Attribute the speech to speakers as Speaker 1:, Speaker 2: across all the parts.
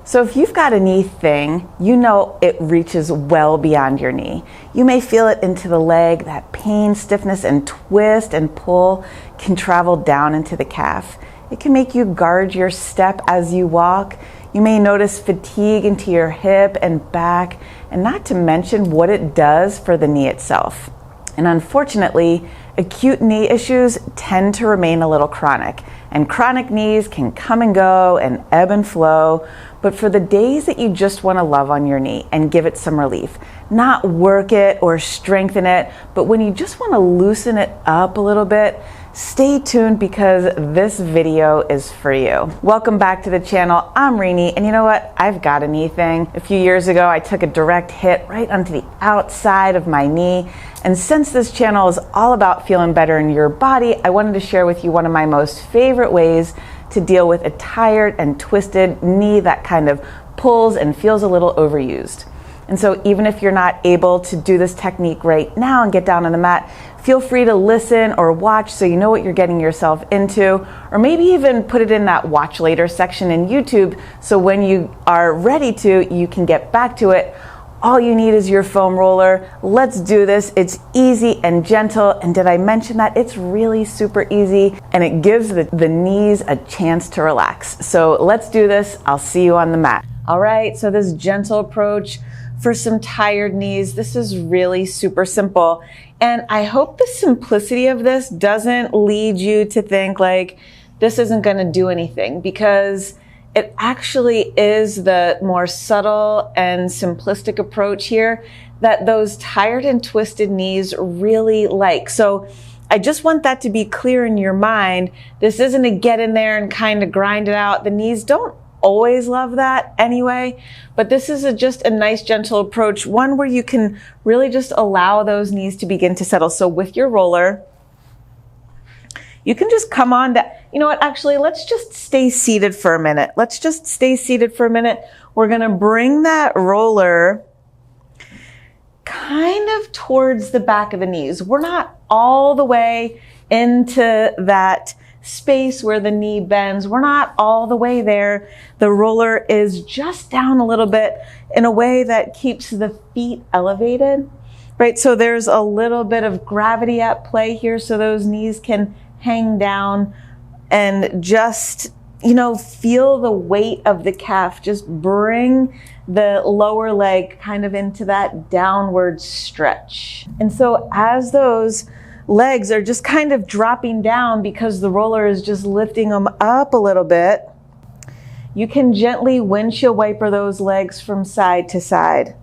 Speaker 1: So if you've got a knee thing, you know it reaches well beyond your knee. You may feel it into the leg. That pain, stiffness, and twist and pull can travel down into the calf. It can make you guard your step as you walk. You may notice fatigue into your hip and back, and not to mention what it does for the knee itself. And unfortunately, acute knee issues tend to remain a little chronic, and chronic knees can come and go and ebb and flow. But for the days that you just want to love on your knee and give it some relief, not work it or strengthen it, but when you just want to loosen it up a little bit, stay tuned because this video is for you. Welcome back to the channel. I'm Rini, and you know what? I've got a knee thing. A few years ago, I took a direct hit right onto the outside of my knee. And since this channel is all about feeling better in your body, I wanted to share with you one of my most favorite ways to deal with a tired and twisted knee that kind of pulls and feels a little overused. And so even if you're not able to do this technique right now and get down on the mat, feel free to listen or watch so you know what you're getting yourself into, or maybe even put it in that watch later section in YouTube so when you are ready to, you can get back to it. All you need is your foam roller. Let's do this. It's easy and gentle. And did I mention that it's really super easy and it gives the knees a chance to relax. So let's do this. I'll see you on the mat. All right, so this gentle approach for some tired knees. This is really super simple. And I hope the simplicity of this doesn't lead you to think like this isn't going to do anything, because it actually is the more subtle and simplistic approach here that those tired and twisted knees really like. So I just want that to be clear in your mind. This isn't a get in there and kind of grind it out. The knees don't always love that anyway, but this is just a nice gentle approach, one where you can really just allow those knees to begin to settle. So with your roller, you can just come on down. You know what, actually, let's just stay seated for a minute. Let's just stay seated for a minute. We're gonna bring that roller kind of towards the back of the knees. We're not all the way into that space where the knee bends. We're not all the way there. The roller is just down a little bit in a way that keeps the feet elevated, right? So there's a little bit of gravity at play here so those knees can hang down and just, you know, feel the weight of the calf. Just bring the lower leg kind of into that downward stretch. And so as those legs are just kind of dropping down because the roller is just lifting them up a little bit, you can gently windshield wiper those legs from side to side.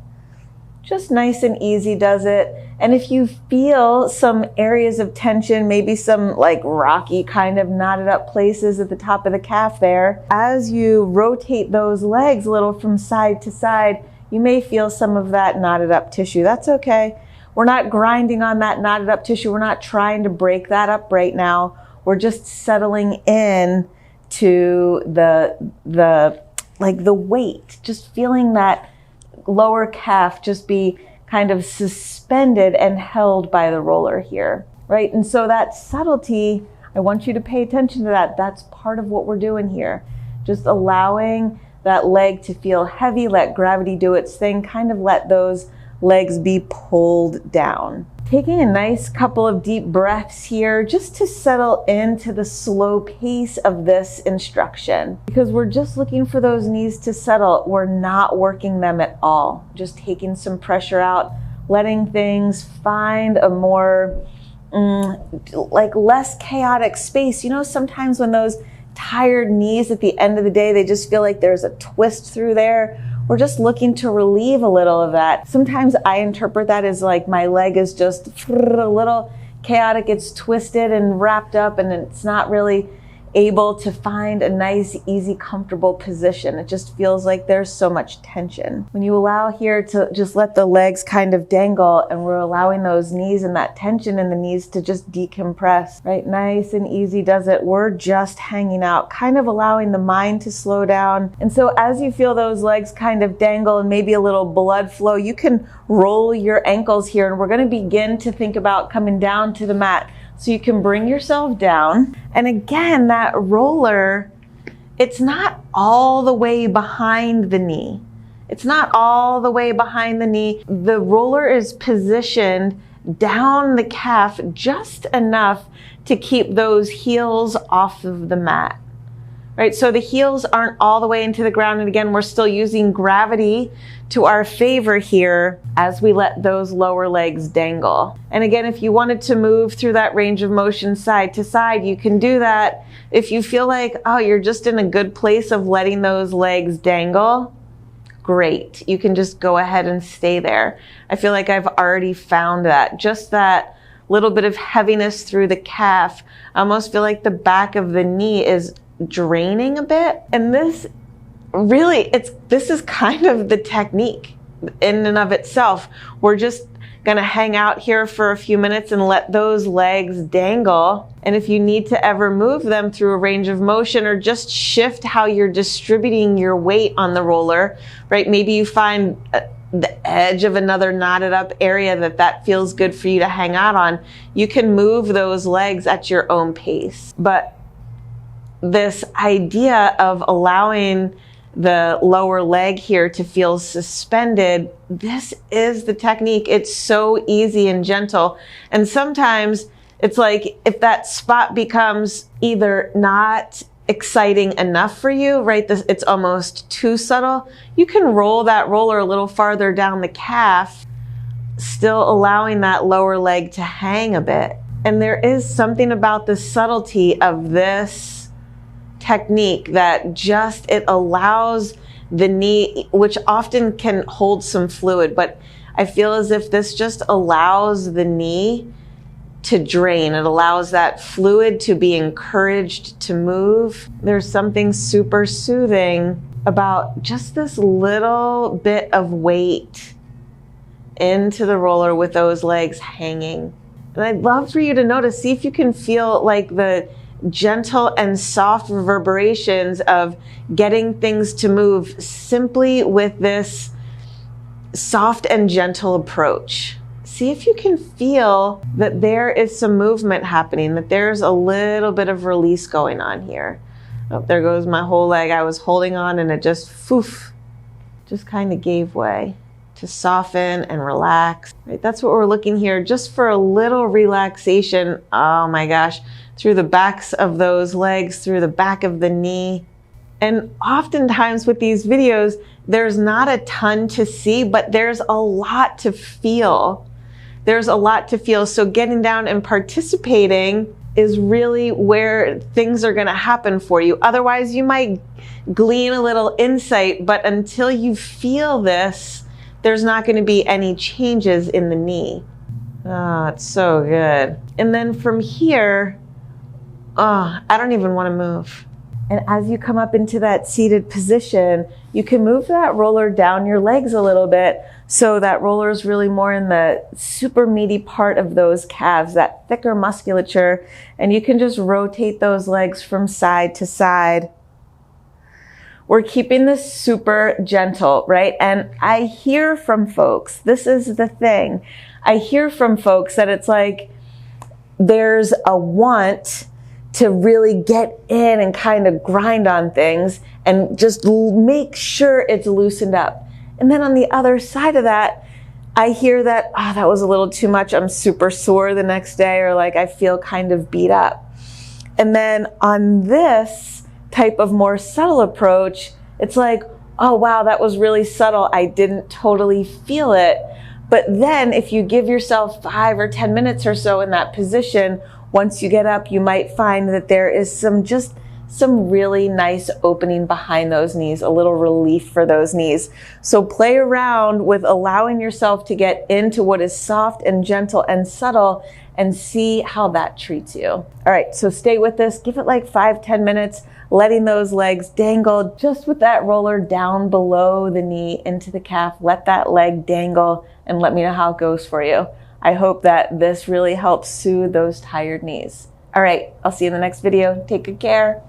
Speaker 1: Just nice and easy does it. And if you feel some areas of tension, maybe some like rocky kind of knotted up places at the top of the calf there, as you rotate those legs a little from side to side, you may feel some of that knotted up tissue. That's okay. We're not grinding on that knotted up tissue. We're not trying to break that up right now. We're just settling in to the weight, just feeling that lower calf just be kind of suspended and held by the roller here, right? And so that subtlety, I want you to pay attention to that. That's part of what we're doing here. Just allowing that leg to feel heavy, let gravity do its thing, kind of let those legs be pulled down. Taking a nice couple of deep breaths here just to settle into the slow pace of this instruction, because we're just looking for those knees to settle. We're not working them at all. Just taking some pressure out, letting things find a more like less chaotic space. You know, sometimes when those tired knees at the end of the day, they just feel like there's a twist through there. We're just looking to relieve a little of that. Sometimes I interpret that as like my leg is just a little chaotic. It's twisted and wrapped up and it's not really able to find a nice, easy, comfortable position. It just feels like there's so much tension. When you allow here to just let the legs kind of dangle, and we're allowing those knees and that tension in the knees to just decompress, right? Nice and easy does it. We're just hanging out, kind of allowing the mind to slow down. And so as you feel those legs kind of dangle and maybe a little blood flow, you can roll your ankles here, and we're gonna begin to think about coming down to the mat. So you can bring yourself down. And again, that roller it's not all the way behind the knee. It's not all the way behind the knee. The roller is positioned down the calf just enough to keep those heels off of the mat, right? So the heels aren't all the way into the ground. And again, we're still using gravity to our favor here as we let those lower legs dangle. And again, if you wanted to move through that range of motion side to side, you can do that. If you feel like, oh, you're just in a good place of letting those legs dangle, great. You can just go ahead and stay there. I feel like I've already found that. Just that little bit of heaviness through the calf. I almost feel like the back of the knee is draining a bit. And this really, this is kind of the technique in and of itself. We're just gonna hang out here for a few minutes and let those legs dangle. And if you need to ever move them through a range of motion or just shift how you're distributing your weight on the roller, right? Maybe you find the edge of another knotted up area that feels good for you to hang out on. You can move those legs at your own pace. But this idea of allowing the lower leg here to feel suspended, this is the technique. It's so easy and gentle. And sometimes it's like if that spot becomes either not exciting enough for you, right? It's almost too subtle. You can roll that roller a little farther down the calf, still allowing that lower leg to hang a bit. And there is something about the subtlety of this technique that just, it allows the knee, which often can hold some fluid, but I feel as if this just allows the knee to drain. It allows that fluid to be encouraged to move. There's something super soothing about just this little bit of weight into the roller with those legs hanging. And I'd love for you to notice, see if you can feel like the gentle and soft reverberations of getting things to move simply with this soft and gentle approach. See if you can feel that there is some movement happening, that there's a little bit of release going on here. Oh, there goes my whole leg. I was holding on and it just just kind of gave way to soften and relax. Right? That's what we're looking here, just for a little relaxation. Oh my gosh. Through the backs of those legs, through the back of the knee. And oftentimes with these videos, there's not a ton to see, but there's a lot to feel. There's a lot to feel. So getting down and participating is really where things are gonna happen for you. Otherwise, you might glean a little insight, but until you feel this, there's not gonna be any changes in the knee. Oh, it's so good. And then from here, oh, I don't even want to move. And as you come up into that seated position, you can move that roller down your legs a little bit so that roller is really more in the super meaty part of those calves, that thicker musculature, and you can just rotate those legs from side to side. We're keeping this super gentle, right? And I hear from folks, this is the thing, I hear from folks that it's like there's a want to really get in and kind of grind on things and just make sure it's loosened up. And then on the other side of that, I hear that, oh, that was a little too much. I'm super sore the next day, or like I feel kind of beat up. And then on this type of more subtle approach, it's like, oh wow, that was really subtle. I didn't totally feel it. But then if you give yourself 5 or 10 minutes or so in that position, once you get up, you might find that there is some really nice opening behind those knees, a little relief for those knees. So play around with allowing yourself to get into what is soft and gentle and subtle and see how that treats you. All right, so stay with this. Give it like 5-10 minutes, letting those legs dangle just with that roller down below the knee into the calf. Let that leg dangle and let me know how it goes for you. I hope that this really helps soothe those tired knees. All right, I'll see you in the next video. Take good care.